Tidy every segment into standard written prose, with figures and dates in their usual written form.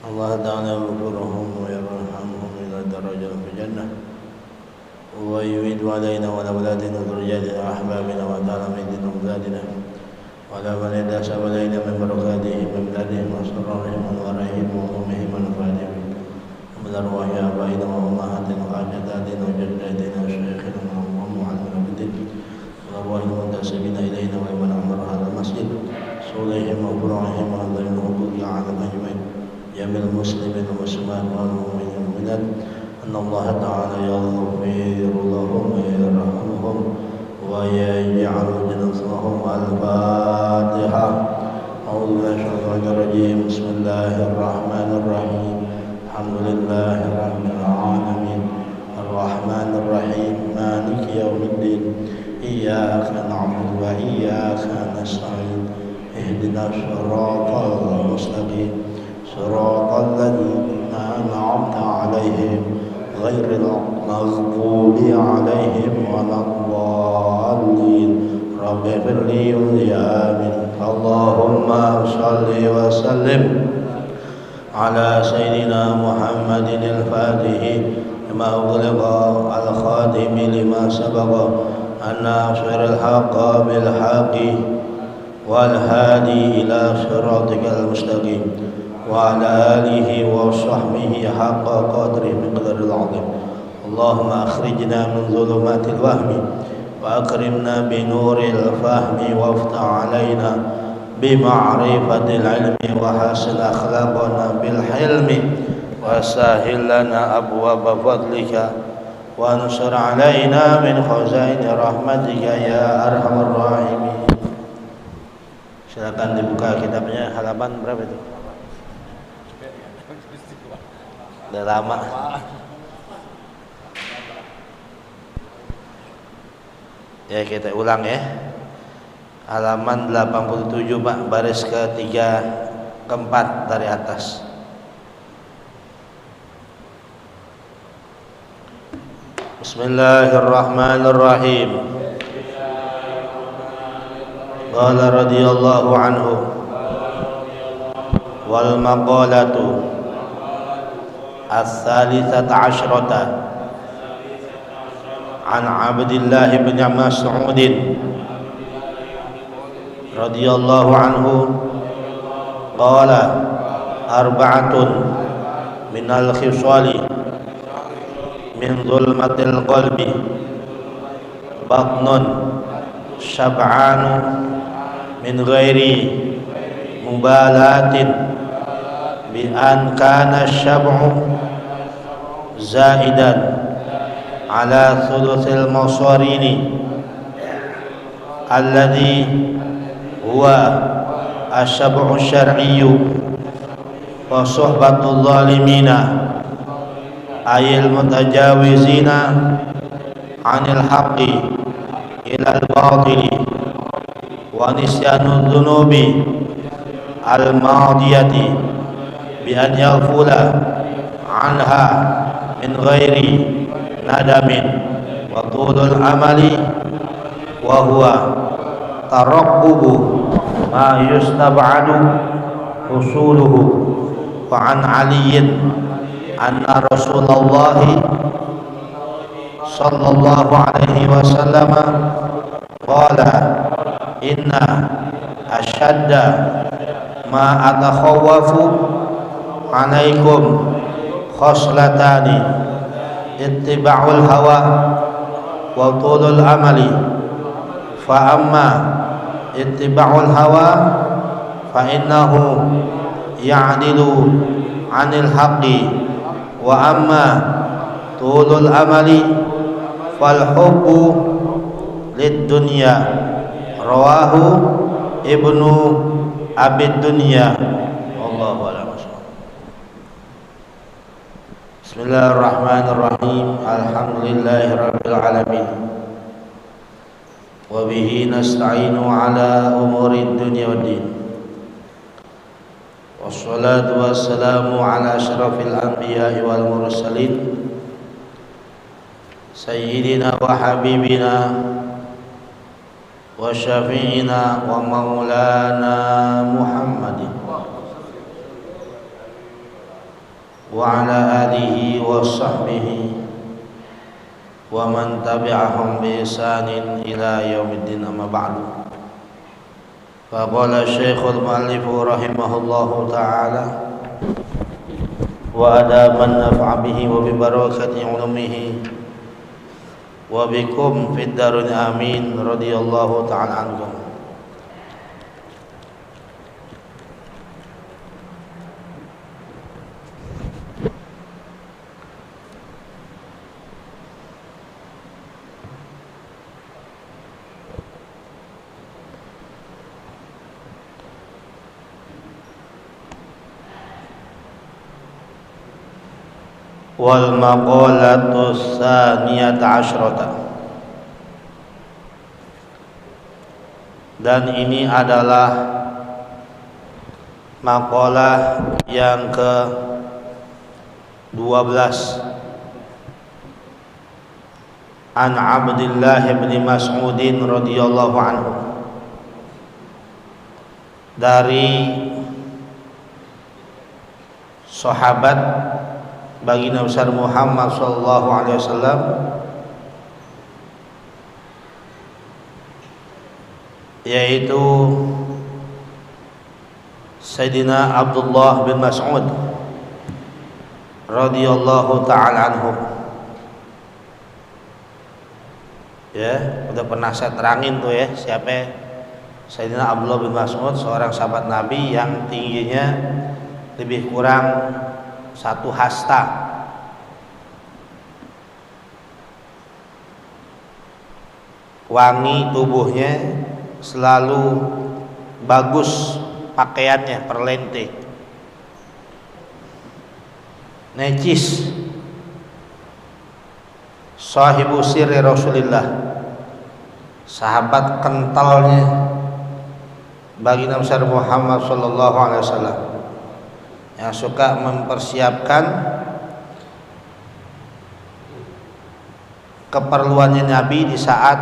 Allah Ta'ala yaghfiruhum wa yarhamhum ila darajat fil jannah wa yu'idu alaina wa ala awladina dhurriyyatina wa ahbabina wa talamidina wa awladina wa ala man yadasa alaina min barakatihim wa biladihim wa sarrahim wa warahim wa umihim wa nafatihim wa min arwahi abaina wa ummahatina wa ajdatina wa jaddatina wa shaykhina wa mu'allimina bidin wa arwahi muntasibina ilaina wa iman amar hadha masjid sulihim wa furu'ihim wa hadhim huquqi alam ajmain جميع المسلمين والمسلمات والمؤمنين والمؤمنات أن الله تعالى يغفر لهم ويرحمهم ويجعل جنتهم الفاتحة أعوذ بالله من الشيطان الرجيم بسم الله الرحمن الرحيم الحمد لله رب العالمين الرحمن الرحيم مالك يوم الدين إياك نعبد وإياك نستعين اهدنا الصراط المستقيم صراط الذين أنعمت عليهم غير المغضوب عليهم ولا الضالين رب اغفر لي ولآمين اللهم صل وسلم على سيدنا محمد الفاتح لما أغلق الخاتم لما سبق الناصر الحق بالحق والهادي إلى صراطك المستقيم وعلى آله وصحبه حق قدره مقدار العظيم اللهم أخرجنا من ظلمات الوهم وأكرمنا بنور الفهم وافتح علينا بمعرفة العلم وحسن أخلاقنا بالحلم وسهل لنا أبواب فضلك وانصر علينا من خزائن رحمتك يا أرحم الراحمين. Silakan dibuka kitabnya, halaman berapa itu? Udah lama. Ya kita ulang ya. Halaman 87 Pak, baris ketiga keempat dari atas. Bismillahirrahmanirrahim. Qala radhiyallahu anhu wal maqalatu الثالثة عشرة عن عبد الله بن مسعود رضي الله عنه قال أربعة من الخصال من ظلمة القلب بطن شبعان من غير مبالاة بأن كان الشبع زائدا على ثلث المصارين الذي هو الشبع الشرعي وصحبة الظالمين ayil mutajawizina anil haqqi ilal batili wa nisyanu dhunubi al madiyati bi an yaghfula anha min ghairi nadamin wa tulul amali wa huwa tarakkubu ma yustab'adu husuluhu. Wa an aliyin anna Rasulullah sallallahu alaihi wasallam qala inna ashadda ma atakhawwafu alaikum khoslatani ittiba'ul hawa wa tulul amali fa amma ittiba'ul hawa fa innahu ya'dilu 'anil haqqi wa amma tulul amali fal hubbu lid dunya. Rawahu Ibnu Abid Dunya. Allahu a'lam. Bismillahirrahmanirrahim. Alhamdulillahirabbil alamin. Wa bihi nasta'inu ala umurid dunya waddin. Wassalatu wassalamu ala asyrafil anbiya'i wal mursalin sayyidina wa habibina wa syafi'ina wa maulana Muhammadin wa ala alihi wa sahbihi wa man tabi'ahum bi ihsanin ila yaumiddin, amma ba'du. Faqala Syekhul Mu'allif rahimahullahu ta'ala wa adaban naf'a bihi wa bi barakati ulumihi wa bikum fid darin amin radhiyallahu ta'ala ankum. Wal maqalatu tsaniyata asyrata, dan ini adalah maqalah yang ke-12 an Abdullah bin Mas'udin radhiyallahu anhu, dari sahabat baginda besar Muhammad sallallahu alaihi wasallam, yaitu Sayyidina Abdullah bin Mas'ud radhiyallahu taala anhu. Ya, udah pernah saya terangin tuh ya, siapa Sayyidina Abdullah bin Mas'ud, seorang sahabat Nabi yang tingginya lebih kurang 1 hasta. Wangi tubuhnya, selalu bagus pakaiannya, perlente, necis. Sahibu sirri Rasulillah, sahabat kentalnya baginda besar Muhammad sallallahu alaihi wasallam, yang suka mempersiapkan keperluannya Nabi di saat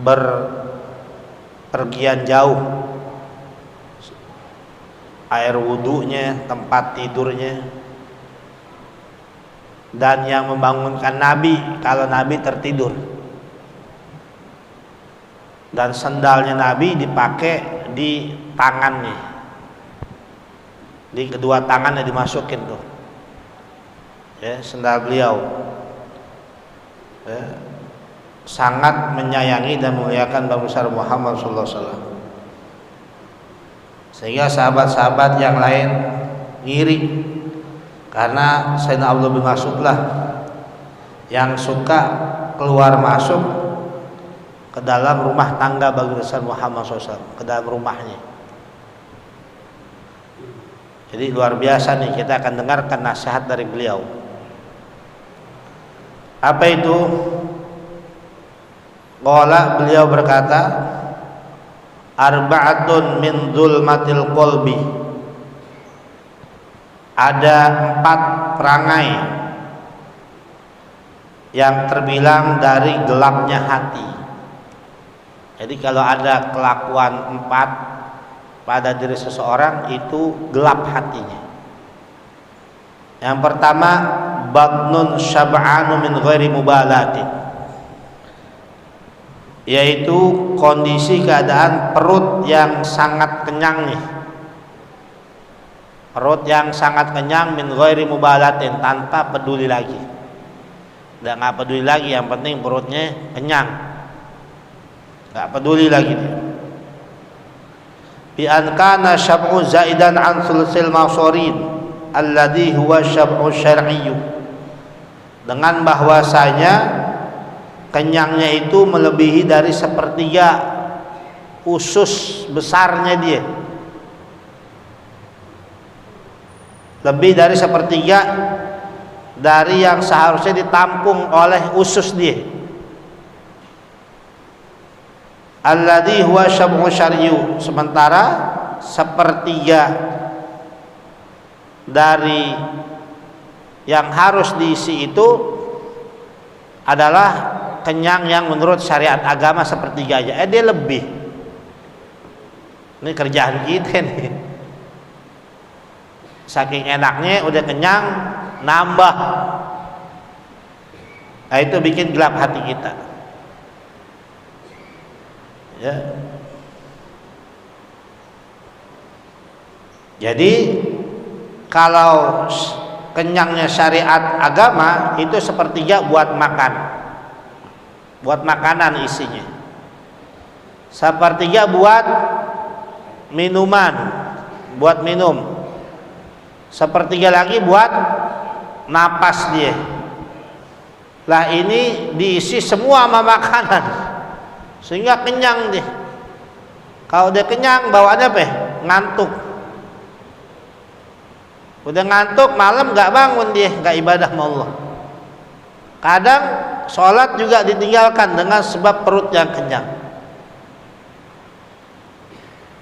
berpergian jauh, air wudunya, tempat tidurnya, dan yang membangunkan Nabi kalau Nabi tertidur. Dan sendalnya Nabi dipakai di tangannya, di kedua tangannya dimasukin tuh, ya, sendal beliau. Ya, sangat menyayangi dan memuliakan Nabi besar Muhammad sallallahu alaihi wasallam, sehingga sahabat-sahabat yang lain ngiri karena Sayyidina Abdullah bin Mas'ud lah yang suka keluar masuk ke dalam rumah tangga baginda besar Muhammad SAW, ke dalam rumahnya. Jadi luar biasa nih, kita akan dengarkan nasihat dari beliau. Apa itu? Qala, beliau berkata, arba'atun min zulmatil qalbi. Ada 4 perangai yang terbilang dari gelapnya hati. Jadi kalau ada kelakuan 4 pada diri seseorang, itu gelap hatinya. Yang pertama, batnun syab'anu min ghairi mubalatin, yaitu kondisi keadaan perut yang sangat kenyang nih. Perut yang sangat kenyang min ghairi mubalatin, tanpa peduli lagi. Nggak peduli lagi, yang penting perutnya kenyang. Nggak peduli lagi dia. Bi an kana syab'u zaidan an sulsil masorin alladhi huwa syab'u syar'iyyu, dengan bahwasanya kenyangnya itu melebihi dari 1/3 usus besarnya dia, lebih dari 1/3 dari yang seharusnya ditampung oleh usus dia. Alladhi huwa syab'u syar'iyyu, sementara 1/3 dari yang harus diisi itu adalah kenyang yang menurut syariat agama 1/3 aja. Dia lebih. Ini kerjaan kita nih. Saking enaknya udah kenyang, nambah. Nah, itu bikin gelap hati kita. Ya. Jadi kalau kenyangnya syariat agama itu 1/3 buat makan, buat makanan isinya, 1/3 buat minuman, buat minum, 1/3 lagi buat napas dia. Lah ini diisi semua sama makanan, sehingga kenyang deh. Kalau dia kenyang, bawaannya apa? Ngantuk. Udah ngantuk, malam gak bangun dia, gak ibadah sama Allah. Kadang sholat juga ditinggalkan dengan sebab perut yang kenyang.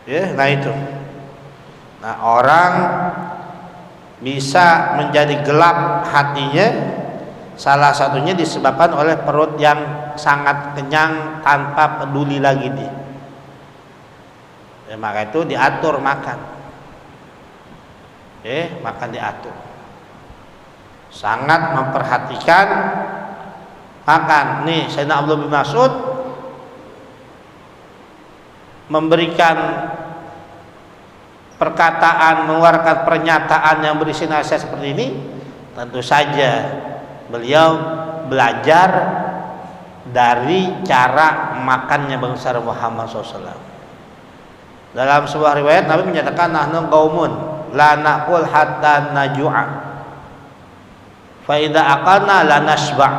Ya, nah itu. Nah, orang bisa menjadi gelap hatinya, salah satunya disebabkan oleh perut yang sangat kenyang tanpa peduli lagi dia. Ya, maka itu diatur makan. Makan diatur. Sangat memperhatikan makan. Nih, Sayyidina Abdullah bin Mas'ud memberikan perkataan, mengeluarkan pernyataan yang berisi nasihat seperti ini. Tentu saja beliau belajar dari cara makannya bangsa Muhammad SAW. Dalam sebuah riwayat Nabi menyatakan, nahnu qaumun la naqul hatta najua fa idza aqalna la nasba.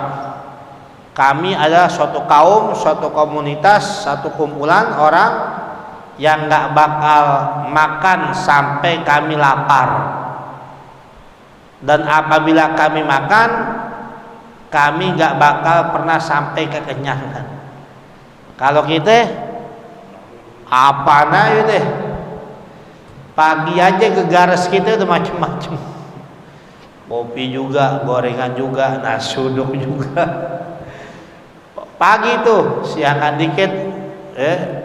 Kami adalah suatu kaum, suatu komunitas, satu kumpulan orang yang enggak bakal makan sampai kami lapar, dan apabila kami makan, kami enggak bakal pernah sampai kekenyangan. Kalau kita apa nah itu, pagi aja gegares kita udah macem-macem, kopi juga, gorengan juga, nasi uduk juga. Pagi tuh, siangan dikit,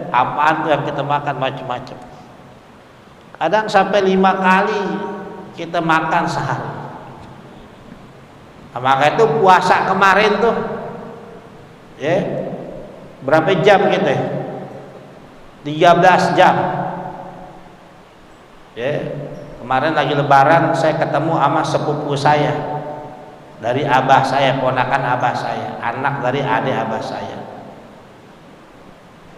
apaan tuh yang kita makan macem-macem. Kadang sampai 5 kali kita makan sehari. Nah, maka itu puasa kemarin tuh, berapa jam kita? 13 jam. Kemarin lagi lebaran saya ketemu sama sepupu saya dari abah saya, ponakan abah saya, anak dari adik abah saya.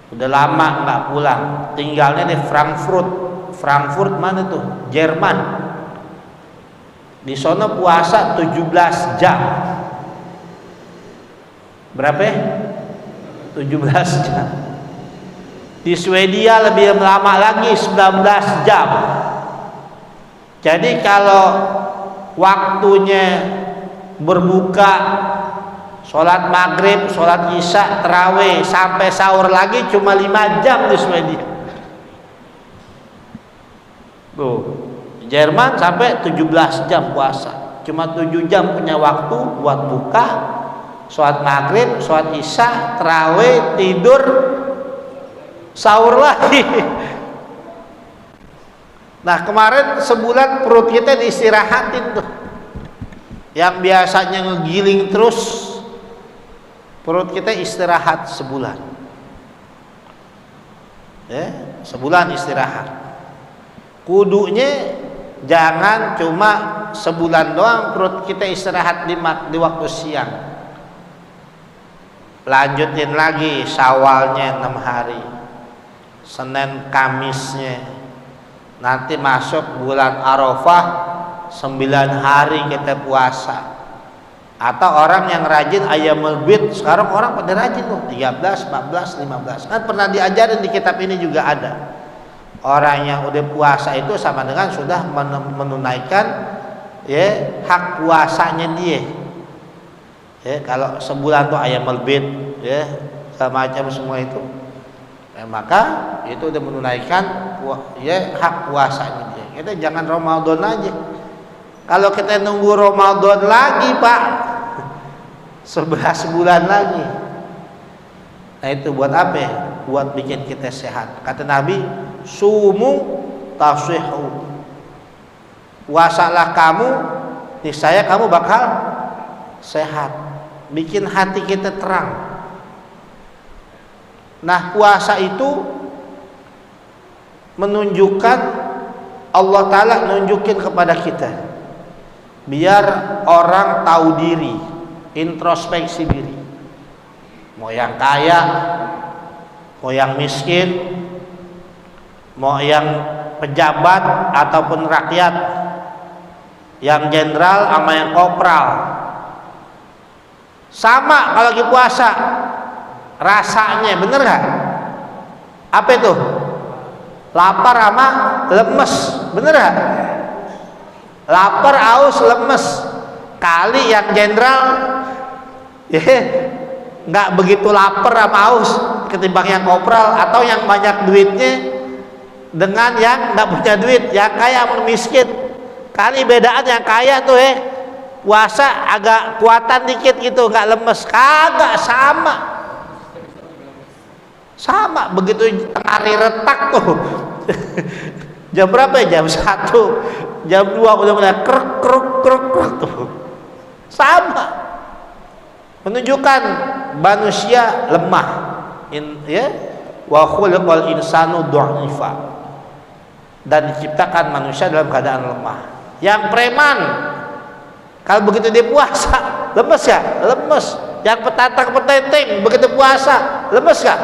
Udah lama nggak pulang, tinggalnya di Frankfurt. Frankfurt mana tuh? Jerman. Di sana puasa 17 jam. Berapa? 17 jam. Di Swedia lebih lama lagi, 19 jam. Jadi kalau waktunya berbuka sholat maghrib, sholat isya, tarawih sampai sahur lagi cuma 5 jam di Swedia. Tuh, Jerman sampai 17 jam puasa, cuma 7 jam punya waktu buat buka, sholat maghrib, sholat isya, tarawih, tidur, sahur lagi. Nah kemarin sebulan perut kita diistirahatin tuh, yang biasanya ngegiling terus, perut kita istirahat sebulan, ya, sebulan istirahat. Kudunya jangan cuma sebulan doang perut kita istirahat di waktu siang, lanjutin lagi Syawalnya 6 hari, Senin Kamisnya, nanti masuk bulan Arafah 9 hari kita puasa. Atau orang yang rajin Ayyamul Bid, sekarang orang pada rajin tuh 13, 14, 15. Kan pernah diajarin di kitab ini juga ada. Orang yang udah puasa itu sama dengan sudah menunaikan ya hak puasanya dia. Ya, kalau sebulan tuh Ayyamul Bid ya macam semua itu. Ya, maka itu udah menunaikan ya hak puasanya dia. Kita jangan Ramadan aja. Kalau kita nunggu Ramadan lagi, Pak, 11 bulan lagi. Nah itu buat apa? Buat bikin kita sehat. Kata Nabi, sumu tasihhu. Puasalah kamu, niscaya kamu bakal sehat. Bikin hati kita terang. Nah puasa itu menunjukkan, Allah Ta'ala nunjukin kepada kita, biar orang tahu diri, introspeksi diri. Mau yang kaya, mau yang miskin, mau yang pejabat ataupun rakyat, yang jenderal sama yang kopral, sama kalau lagi puasa rasanya, bener gak? Apa itu? Lapar sama lemes, bener gak? Lapar, haus, lemes. Kali yang jenderal ya nggak begitu lapar sama haus ketimbang yang kopral atau yang banyak duitnya dengan yang nggak punya duit, yang kaya sama miskin. Kali bedaan yang kaya tuh puasa agak kuatan dikit gitu, nggak lemes. Kagak, sama begitu hari retak tuh. Jam berapa ya? Jam 1, jam 2 udah mulai krek tuh. Sama. Menunjukkan manusia lemah. Wa khuliqal insanu dha'ifa. Dan diciptakan manusia dalam keadaan lemah. Yang preman kalau begitu dia puasa, lemes ya? Lemes. Yang petantang-petenteng begitu puasa, lemes gak?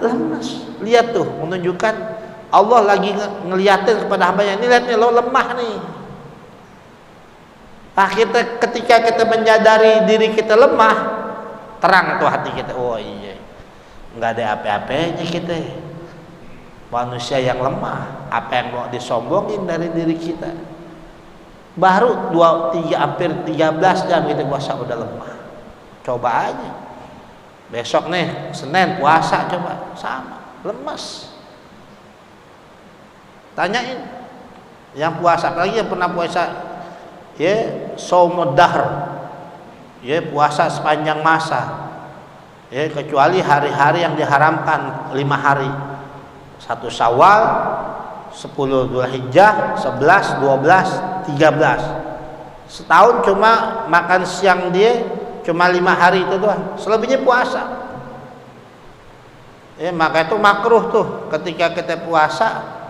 Lemes. Lihat tuh, menunjukkan Allah lagi ngeliatin kepada hambanya, ini lihat nih, lo lemah nih. Nah ketika kita menyadari diri kita lemah, terang tuh hati kita. Oh iya, nggak ada apa-apanya kita, manusia yang lemah. Apa yang mau disombongin dari diri kita? Baru 2-3 hampir 13 jam kita puasa udah lemah. Coba aja besok nih Senin puasa, coba sama lemas. Tanyain yang puasa, apalagi yang pernah puasa ya shaum dahr, ya puasa sepanjang masa, ya kecuali hari-hari yang diharamkan 5 hari, 1 Syawal, 10 Dzulhijjah, 11, 12, 13. Setahun cuma makan siang dia cuma 5 hari itu doang, selebihnya puasa. Ya maka itu makruh tuh ketika kita puasa,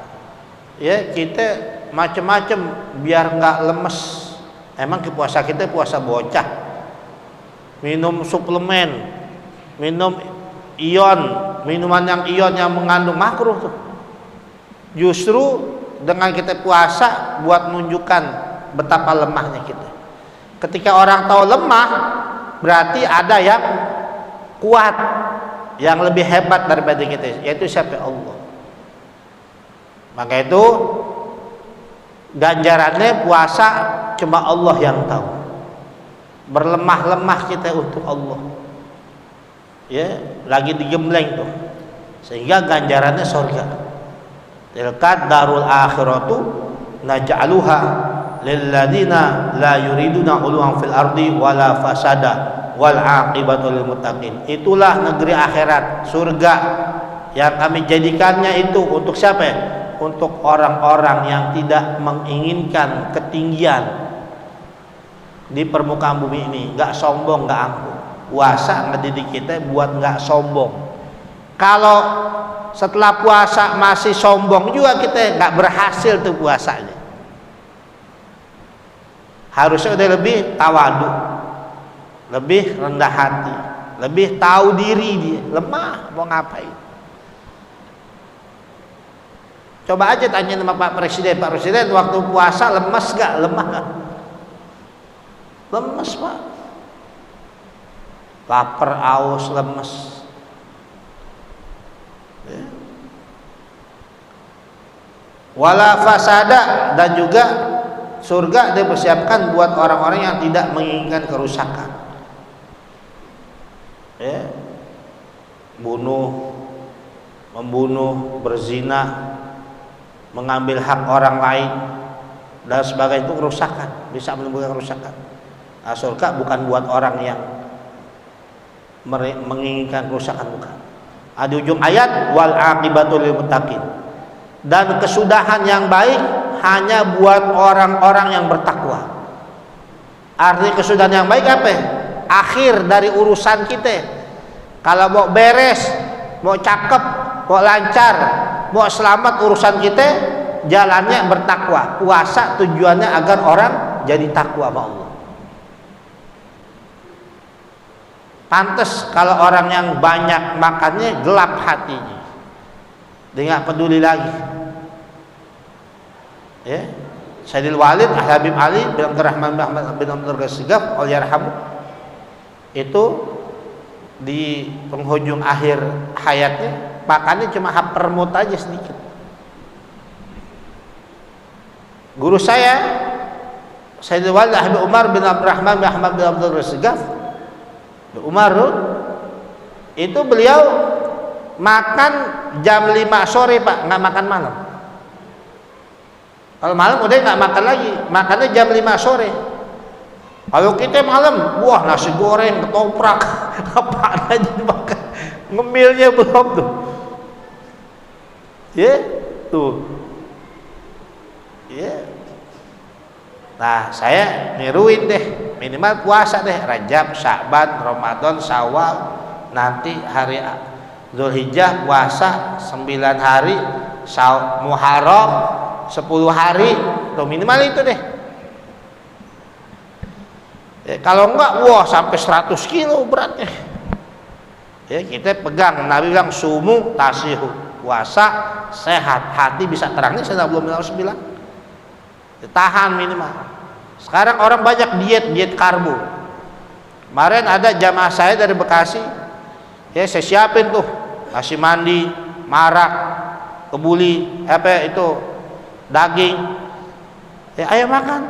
ya kita macam-macam biar nggak lemes. Emang puasa kita puasa bocah, minum suplemen, minum ion, minuman yang ion yang mengandung makruh tuh. Justru dengan kita puasa buat menunjukkan betapa lemahnya kita. Ketika orang tahu lemah, berarti ada yang kuat, yang lebih hebat daripada kita, yaitu siapa? Allah. Maka itu ganjarannya puasa cuma Allah yang tahu. berlemah-lemah kita untuk Allah, ya, lagi digembleng tuh, sehingga ganjarannya surga. Tilkat darul akhiratu naj'aluha lilladzina la yuriduna 'uluwan fil ardi wala fasada wal 'aqibatu lil muttaqin. Itulah negeri akhirat, surga yang kami jadikannya itu untuk siapa? Untuk orang-orang yang tidak menginginkan ketinggian di permukaan bumi ini, nggak sombong, nggak angkuh. Puasa ngedidik kita buat nggak sombong. Kalau setelah puasa masih sombong juga, kita nggak berhasil tuh puasanya. Harusnya udah lebih tawadu, lebih rendah hati, lebih tahu diri. Dia lemah mau ngapain. Coba aja tanya sama Pak Presiden waktu puasa lemes gak? Lemah gak? Lemes, Pak. Lapar, aus, lemes, ya. Wala fasada, dan juga surga dipersiapkan buat orang-orang yang tidak menginginkan kerusakan, ya. Membunuh, berzina, mengambil hak orang lain dan sebagainya, itu kerusakan, bisa menimbulkan kerusakan. Nah, surga bukan buat orang yang menginginkan kerusakan, bukan. Di ujung ayat wal aqibatu lil muttaqin, dan kesudahan yang baik hanya buat orang-orang yang bertakwa. Arti kesudahan yang baik apa? Akhir dari urusan kita. Kalau mau beres, mau cakep, mau lancar, mau selamat urusan kita, jalannya bertakwa. Puasa tujuannya agar orang jadi takwa sama Allah. Pantes kalau orang yang banyak makannya gelap hatinya, dia nggak peduli lagi, ya. Sayyidil Walid Habib Ali bin Abdurrahman bin Abdul Ghazigaf al-Yarhamu itu di penghujung akhir hayatnya makannya cuma hapermut aja sedikit. Guru saya Sayyidil Walid Habib Umar bin Abdurrahman bin Ahmad bin Abdul Ghazigaf Umar, itu beliau makan jam 5 sore, Pak, nggak makan malam. Kalau malam udah nggak makan lagi, makannya jam 5 sore. Kalau kita malam, wah, nasi goreng, ketoprak, apa aja dimakan, ngemilnya belum tuh, ya, tuh, ya. Nah, saya niruin deh, minimal puasa deh, Rajab, Sya'ban, Ramadan, Syawal, nanti hari Dzulhijjah puasa 9 hari, Muharram 10 hari, tuh minimal itu deh. Ya, kalau enggak, wah, sampai 100 kilo beratnya. Ya, kita pegang, Nabi bilang sumu tasihu, puasa sehat, hati bisa terangnya, saya belum bilang 9. Tahan minimal. Sekarang orang banyak diet karbo. Kemarin ada jamaah saya dari Bekasi, ya, saya siapin tuh nasi mandi, marak, kebuli, apa itu, daging. Ya, ayo makan.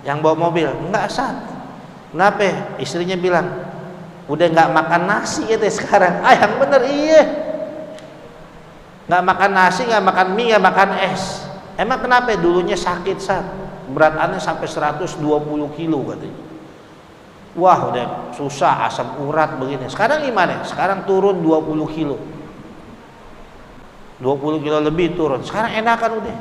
Yang bawa mobil enggak sah. Kenapa? Istrinya bilang udah nggak makan nasi ya deh sekarang. Yang bener, iya. Nggak makan nasi, nggak makan mie, nggak makan es. Emang kenapa? Dulunya sakit, berat sampai 120 kilo katanya. Wah, udah susah, asam urat begini. Sekarang gimana? Sekarang turun 20 kilo. 20 kilo lebih turun. Sekarang enakan udah.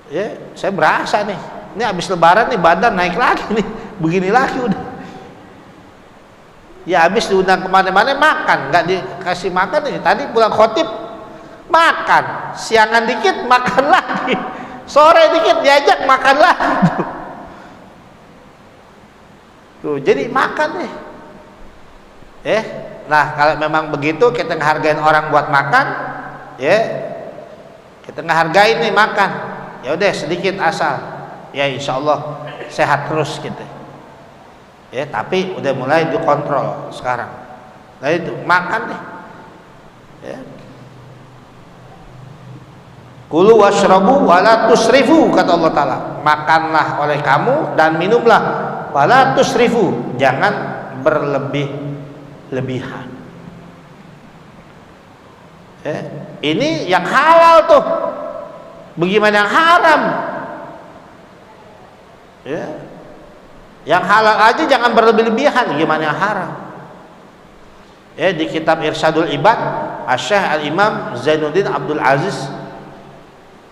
Ya, saya berasa nih. Ini habis lebaran nih badan naik lagi nih. Begini lagi udah. Ya, habis diundang kemana-mana makan, nggak dikasih makan nih. Tadi pulang khotib makan, siangan dikit makan lagi, sore dikit diajak makan lagi. Tuh, jadi makan deh. Nah, kalau memang begitu kita ngehargain orang buat makan, ya, kita ngehargain nih makan. Ya udah sedikit asal, ya insya Allah sehat terus kita. Ya, tapi udah mulai dikontrol sekarang. Nah itu makan deh. Ya. Kulu washrabu wala tusrifu, kata Allah Ta'ala. Makanlah oleh kamu dan minumlah, wala tusrifu, jangan berlebih-lebihan. Ini yang halal tuh, bagaimana yang haram? Yang halal aja jangan berlebih-lebihan, gimana yang haram? Di kitab Irsyadul Ibad, Asy-Syaikh Al-Imam Zainuddin Abdul Aziz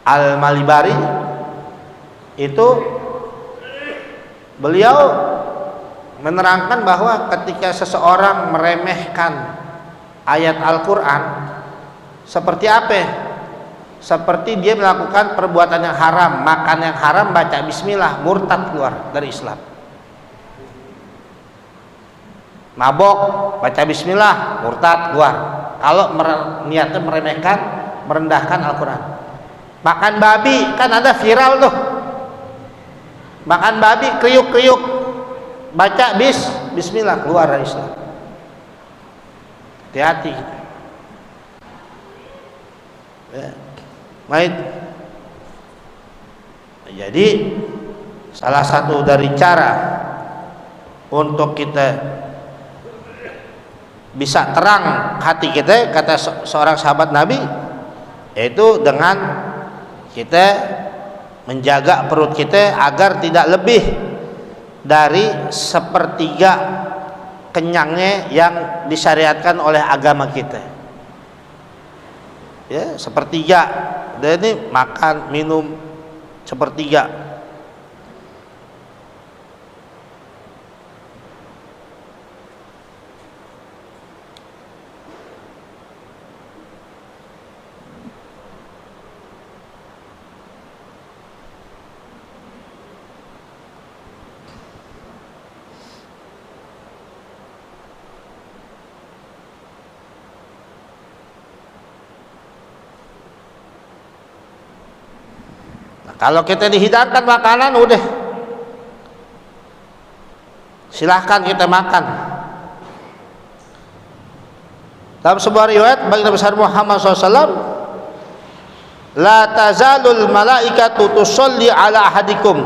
Al-Malibari itu beliau menerangkan bahwa ketika seseorang meremehkan ayat Al-Quran, seperti apa? Seperti dia melakukan perbuatan yang haram, makan yang haram, baca bismillah, murtad, keluar dari Islam. Mabok, baca bismillah, murtad, keluar. Kalau niatnya meremehkan, merendahkan Al-Quran. Makan babi, kan ada viral tuh, makan babi kriuk-kriuk, baca bismillah, keluar dari Islam. Hati-hati. Baik. Jadi salah satu dari cara untuk kita bisa terang hati kita, kata seorang sahabat Nabi, yaitu dengan kita menjaga perut kita agar tidak lebih dari sepertiga kenyangnya yang disyariatkan oleh agama kita. Sepertiga, dan ini makan minum sepertiga. Kalau kita dihidangkan makanan, udah silahkan kita makan. Dalam sebuah riwayat bagi Nabi besar Muhammad SAW, la tazalul malaikatu tusalli ala ahadikum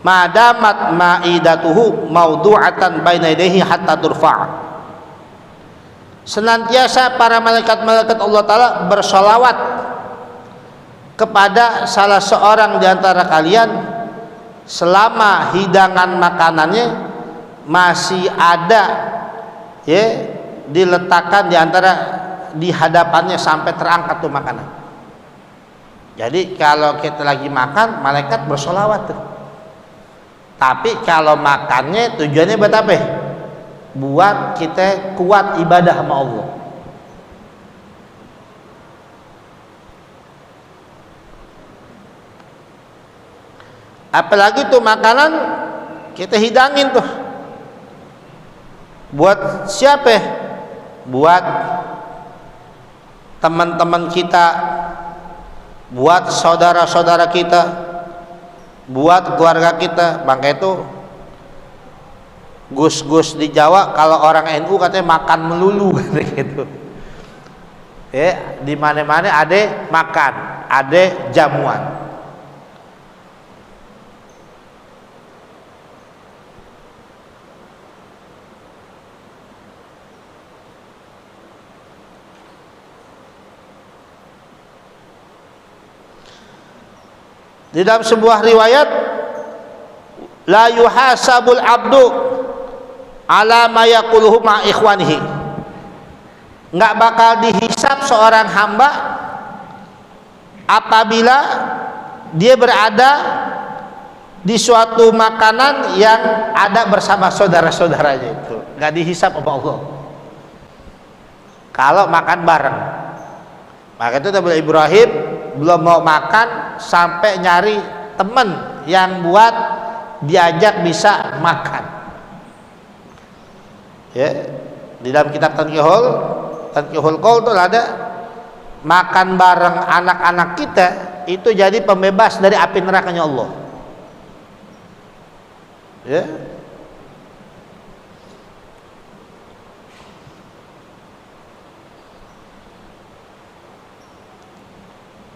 madamat ma'idatuhu maudu'atan baina yadayhi hatta turfa'. Senantiasa para malaikat-malaikat Allah Ta'ala bersolawat kepada salah seorang di antara kalian selama hidangan makanannya masih ada, diletakkan di hadapannya sampai terangkat tuh makanan. Jadi kalau kita lagi makan, malaikat bersolawat tuh. Tapi kalau makannya tujuannya buat apa? Buat kita kuat ibadah sama Allah. Apalagi tuh makanan kita hidangin tuh buat siapa? Buat teman-teman kita, buat saudara-saudara kita, buat keluarga kita. Maka itu gus-gus di Jawa kalau orang NU katanya makan melulu gitu. Di mana-mana ada makan, ada jamuan. Di dalam sebuah riwayat, la yuhasabul abdu ala ma yaquluhu ma ikhwanihi, enggak bakal dihisab seorang hamba apabila dia berada di suatu makanan yang ada bersama saudara-saudaranya. Itu enggak dihisab sama Allah kalau makan bareng. Maka itu Nabi Ibrahim belum mau makan sampai nyari teman yang buat diajak bisa makan. Di dalam kitab Tanqihul Qaul itu ada makan bareng anak-anak kita itu jadi pembebas dari api nerakanya Allah.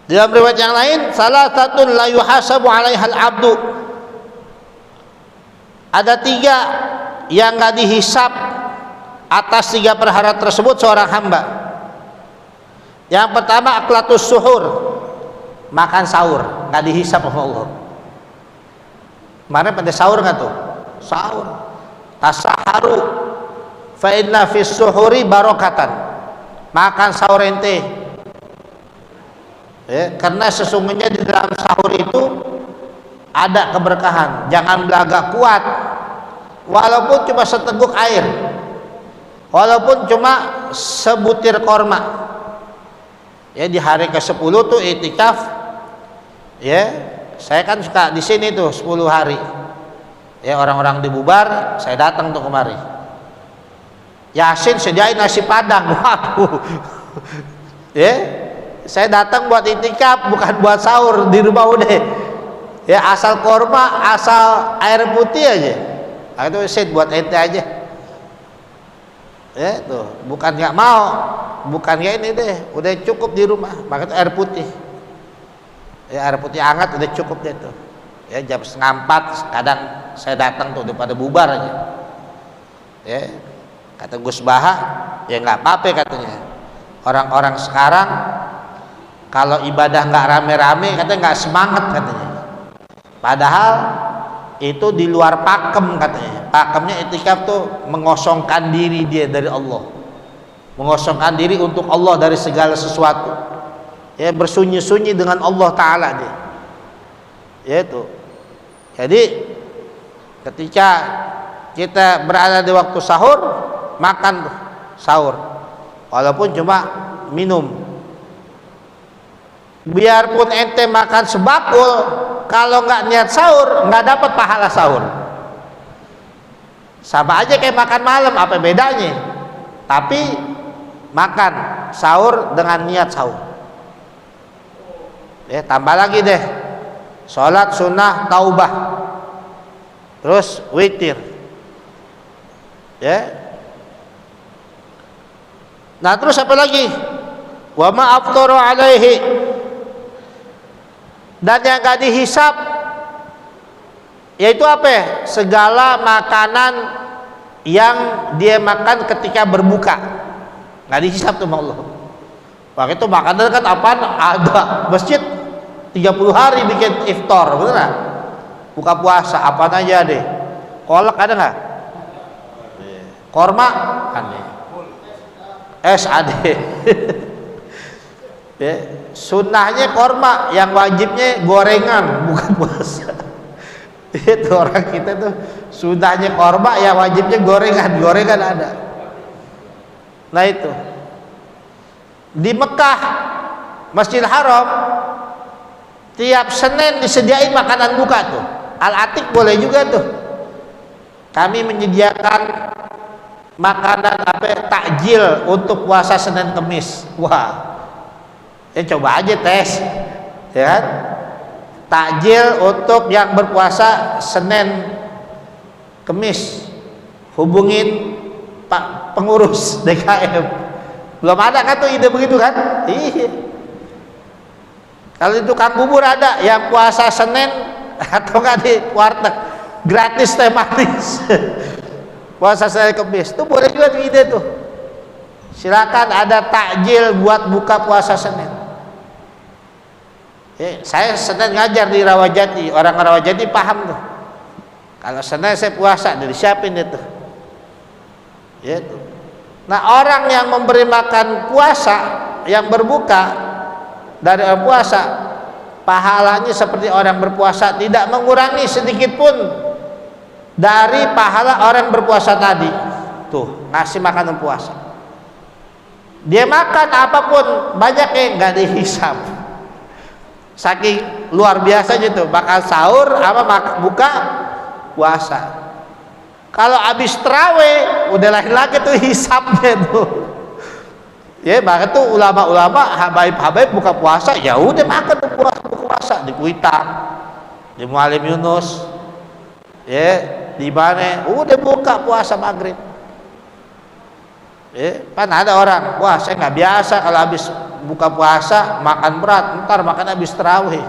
Dalam riwayat yang lain, salah satu la yuhasabu 'alaihal abdu, Ada 3 yang nggak dihisap atas 3 perkara tersebut seorang hamba. Yang pertama aklatus suhur, makan sahur, nggak dihisap sama Allah. Kemarin pada sahur nggak tuh? Sahur. Tasaharu fa inna fis suhuri barokatan, makan sahur ente. Karena sesungguhnya di dalam sahur itu ada keberkahan. Jangan belaga kuat, walaupun cuma seteguk air, walaupun cuma sebutir korma. Ya, di hari ke-10 tuh itikaf. Ya, saya kan suka di sini tuh 10 hari. Ya, orang-orang dibubar, saya datang tuh kemari. Yasin sediain nasi padang. Waduh. Ya, saya datang buat itikaf, bukan buat sahur di rumah udah. Ya, asal korma, asal air putih aja. Nah, itu set buat ente aja. Ya, tuh, bukan nggak mau, bukan kayak ini deh, udah cukup di rumah. Maka itu air putih. Ya, air putih hangat udah cukup deh tuh. Ya, jam 3:30 kadang saya datang tuh udah pada bubar aja. Ya, kata Gus Baha, ya nggak apa-apa katanya. Orang-orang sekarang kalau ibadah nggak rame-rame katanya nggak semangat katanya. Padahal itu di luar pakem katanya. Pakemnya itikaf tuh mengosongkan diri dia dari Allah, mengosongkan diri untuk Allah dari segala sesuatu. Ya, bersunyi-sunyi dengan Allah Ta'ala dia. Ya, itu. Jadi ketika kita berada di waktu sahur, makan sahur, walaupun cuma minum. Biarpun ente makan sebakul, kalau nggak niat sahur nggak dapat pahala sahur. Sama aja kayak makan malam, apa bedanya? Tapi makan sahur dengan niat sahur. Ya, tambah lagi deh, sholat sunnah taubah, terus witir. Ya. Nah, terus apa lagi? Wa ma aftaru alaihi, dan yang gak dihisap yaitu apa ya? Segala makanan yang dia makan ketika berbuka gak dihisap tuh Allah. Waktu itu makanan kan apaan? Ada masjid 30 hari bikin iftar, bener gak? Buka puasa apaan aja deh. Kolak ada gak? Korma ada, es ada. Ya, sunnahnya korma, yang wajibnya gorengan, bukan puasa. Itu orang kita tuh sunnahnya korma, yang wajibnya gorengan, gorengan ada. Nah itu di Mekah Masjidil Haram tiap Senin disediain makanan buka tuh. Al-Atiq boleh juga tuh. Kami menyediakan makanan apa takjil untuk puasa Senin Kemis. Wah, ya coba aja tes, ya kan? Takjil untuk yang berpuasa Senin Kemis, hubungin Pak pengurus DKM. Belum ada kan tuh ide begitu kan? Iya. Kalau itu Kang Bubur ada yang puasa Senin atau nggak di warteg gratis teh manis. Puasa Senin Kemis itu boleh juga tuh ide tuh. Silakan ada takjil buat buka puasa Senin. Saya Senin ngajar di Rawajati, orang Rawajati paham tuh. Kalau Senin saya puasa, dari siapin itu. Ya tuh. Nah, orang yang memberi makan puasa, yang berbuka dari orang puasa, pahalanya seperti orang berpuasa, tidak mengurangi sedikit pun dari pahala orang berpuasa tadi. Tuh, ngasih makanan puasa. Dia makan apapun, banyaknya nggak dihisap. Saking luar biasa gitu, makan sahur apa buka puasa. Kalau habis terawih udah lagi tuh hisapnya tuh. Ya, bahkan tuh ulama-ulama habaib-habaib buka puasa, ya udah makan tuh puasa di Kuitang, di Muallim Yunus. Ya, di mana? Udah buka puasa maghrib. Ya, kan ada orang, wah saya nggak biasa kalau habis buka puasa makan berat, ntar makan habis terawih.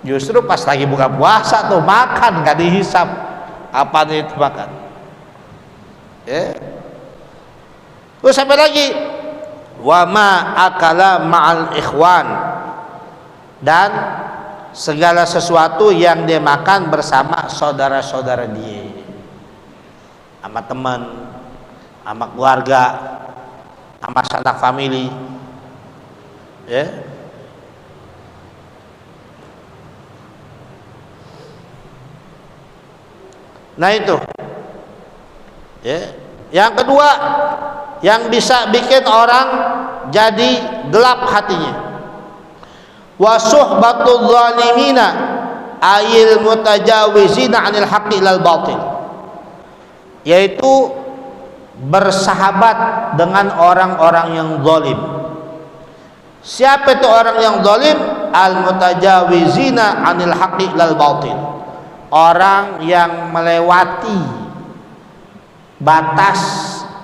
Justru pas lagi buka puasa tuh makan nggak dihisap. apa itu makan. Ya. Terus sampai lagi wa ma akala ma'al ikhwan, dan segala sesuatu yang dia makan bersama saudara-saudara dia, sama teman, sama keluarga, sama sanak famili, ya. Nah itu, ya. Yang kedua yang bisa bikin orang jadi gelap hatinya, wa suhbatul zalimina ayil mutajawizina 'anil haqqi ilal batil, yaitu bersahabat dengan orang-orang yang zalim. Siapa itu orang yang zalim? Al mutajawizina 'anil haqqi ilal batil, orang yang melewati batas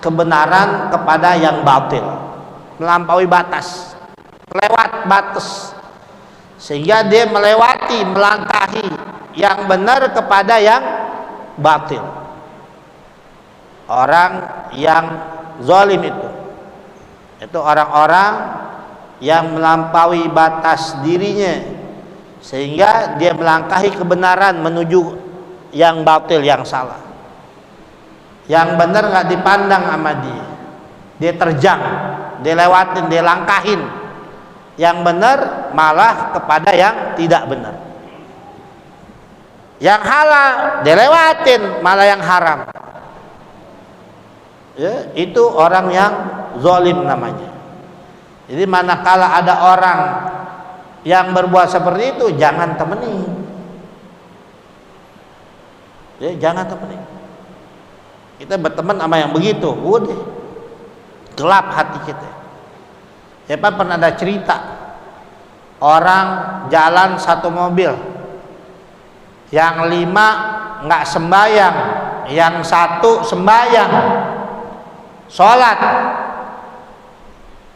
kebenaran kepada yang batil, melampaui batas, lewat batas, sehingga dia melewati, melangkahi yang benar kepada yang batil. Orang yang zalim itu orang-orang yang melampaui batas dirinya sehingga dia melangkahi kebenaran menuju yang batil, yang salah. Yang benar nggak dipandang sama dia terjang, dia lewatin, dia langkahin. Yang benar malah kepada yang tidak benar. Yang halal dia lewatin, malah yang haram. Ya, itu orang yang zalim namanya. Jadi manakala ada orang yang berbuat seperti itu, jangan temeni. Ya, jangan temeni. Kita berteman sama yang begitu, udah gelap hati kita. Ya, pernah ada cerita orang jalan satu mobil, yang 5 nggak sembayang, yang 1 sembayang, sholat.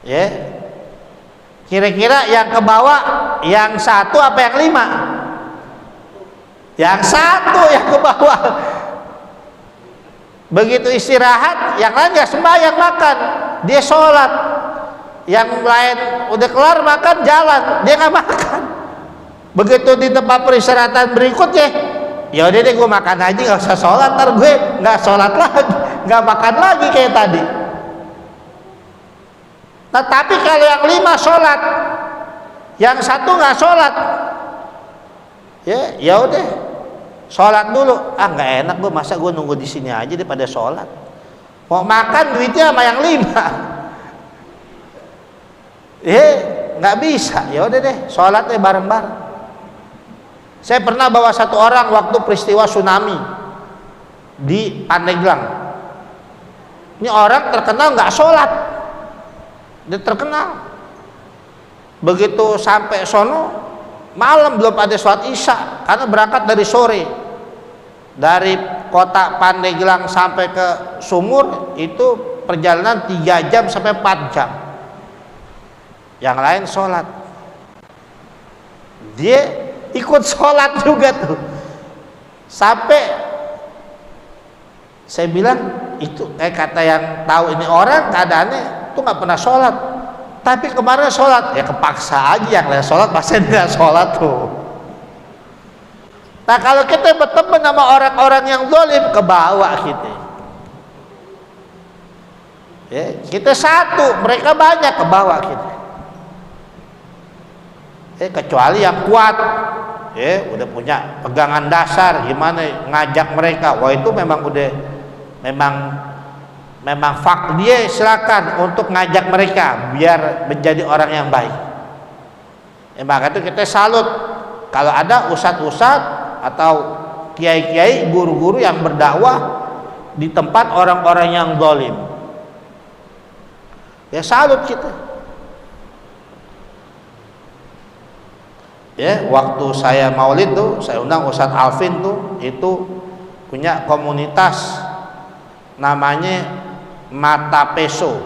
Ya, kira-kira yang ke bawah yang 1 apa yang 5? Yang 1 yang ke bawah. Begitu istirahat, yang lain nggak sembahyang, makan, dia sholat. Yang lain udah kelar makan, jalan, dia nggak makan. Begitu di tempat peristirahatan berikutnya, ya udah deh gue makan aja, nggak usah sholat, ntar gue nggak sholat lagi, nggak makan lagi kayak tadi. Nah, tapi kalau yang 5 sholat, yang 1 nggak sholat, ya udah. Sholat dulu, nggak enak gue, masa gue nunggu di sini aja daripada sholat. Mau makan duitnya sama yang 5. Nggak bisa. Ya udah deh, sholatnya bareng-bareng. Saya pernah bawa satu orang waktu peristiwa tsunami di Pandeglang. Ini orang terkenal nggak sholat, dia terkenal. Begitu sampai sono, malam belum ada sholat isya karena berangkat dari sore. Dari kota Pandeglang sampai ke Sumur itu perjalanan 3 jam sampai 4 jam. Yang lain sholat, dia ikut sholat juga tuh. Sampai saya bilang itu kata yang tahu ini orang keadaannya tuh nggak pernah sholat, tapi kemarin sholat. Ya kepaksa aja, yang lain sholat pasti nggak sholat tuh. Nah, kalau kita berteman sama orang-orang yang zalim, ke bawah kita. Ya, kita satu, mereka banyak, ke bawah kita. Kecuali yang kuat, ya udah punya pegangan dasar, gimana ngajak mereka. Wah, itu memang udah memang fak dia, silakan untuk ngajak mereka biar menjadi orang yang baik. Maka itu kita salut kalau ada ustadz-ustadz atau kiai-kiai, guru-guru yang berdakwah di tempat orang-orang yang zalim. Ya salut kita. Ya, waktu saya maulid tuh, saya undang Ustadz Alvin tuh, itu punya komunitas namanya Mata Peso,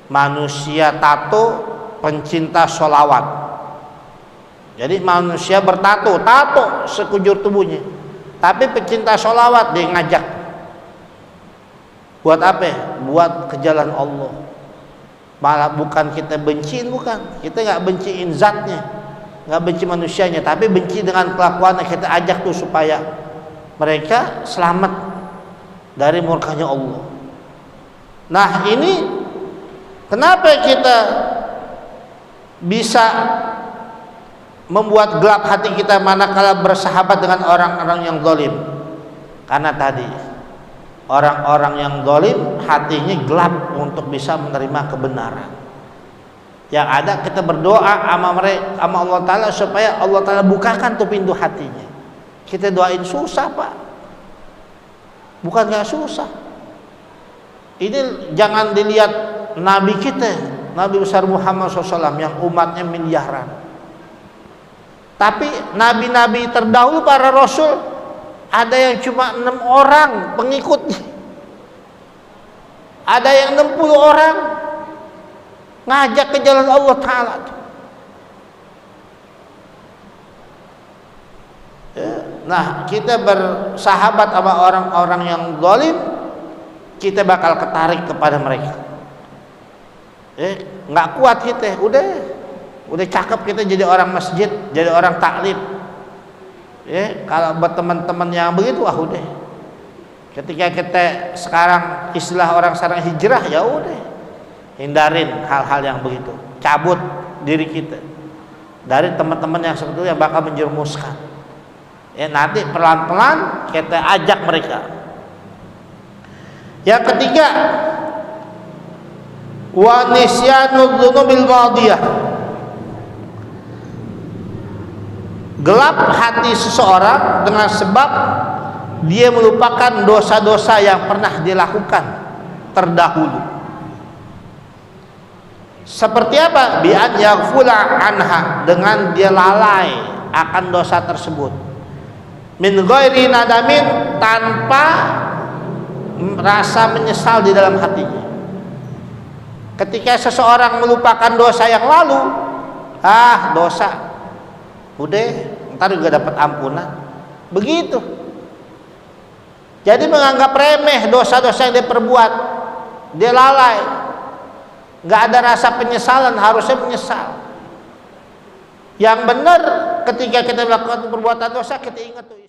manusia tato pencinta sholawat. Jadi manusia bertato, tato sekujur tubuhnya, Tapi pecinta sholawat dia ngajak. Buat apa? Buat ke jalan Allah. Malah bukan kita benciin, bukan. Kita nggak benciin zatnya, nggak benci manusianya, tapi benci dengan kelakuannya. Kita ajak tuh supaya mereka selamat dari murkanya Allah. Nah ini kenapa kita bisa membuat gelap hati kita manakala bersahabat dengan orang-orang yang zalim? Karena tadi orang-orang yang zalim hatinya gelap untuk bisa menerima kebenaran. Yang ada kita berdoa sama mereka, sama Allah Ta'ala, supaya Allah Ta'ala bukakan tuh pintu hatinya. Kita doain susah, Pak. Bukan gak susah. Ini jangan dilihat Nabi kita, Nabi besar Muhammad SAW yang umatnya miliaran. Tapi nabi-nabi terdahulu, para rasul, ada yang cuma 6 orang pengikutnya, ada yang 60 orang ngajak ke jalan Allah Ta'ala. Nah, kita bersahabat sama orang-orang yang zalim, kita bakal ketarik kepada mereka. Nggak kuat kita, udah cakep kita jadi orang masjid, jadi orang taklim. Kalau buat teman-teman yang begitu, udah. Ketika kita sekarang istilah orang sekarang hijrah, ya udah, hindarin hal-hal yang begitu, cabut diri kita dari teman-teman yang sebetulnya bakal menjerumuskan. Nanti pelan-pelan kita ajak mereka. Yang ketiga, wa nisyanu dzunubil madiyah. Gelap hati seseorang dengan sebab dia melupakan dosa-dosa yang pernah dilakukan terdahulu. Seperti apa? Bi an yaghfula anha, dengan dia lalai akan dosa tersebut. Min ghairi nadamin, tanpa rasa menyesal di dalam hatinya. Ketika seseorang melupakan dosa yang lalu, dosa, udah, ntar juga dapat ampunan. Begitu. Jadi menganggap remeh dosa-dosa yang dia perbuat, dia lalai, nggak ada rasa penyesalan. Harusnya menyesal. Yang benar ketika kita melakukan perbuatan dosa, kita ingat tuh.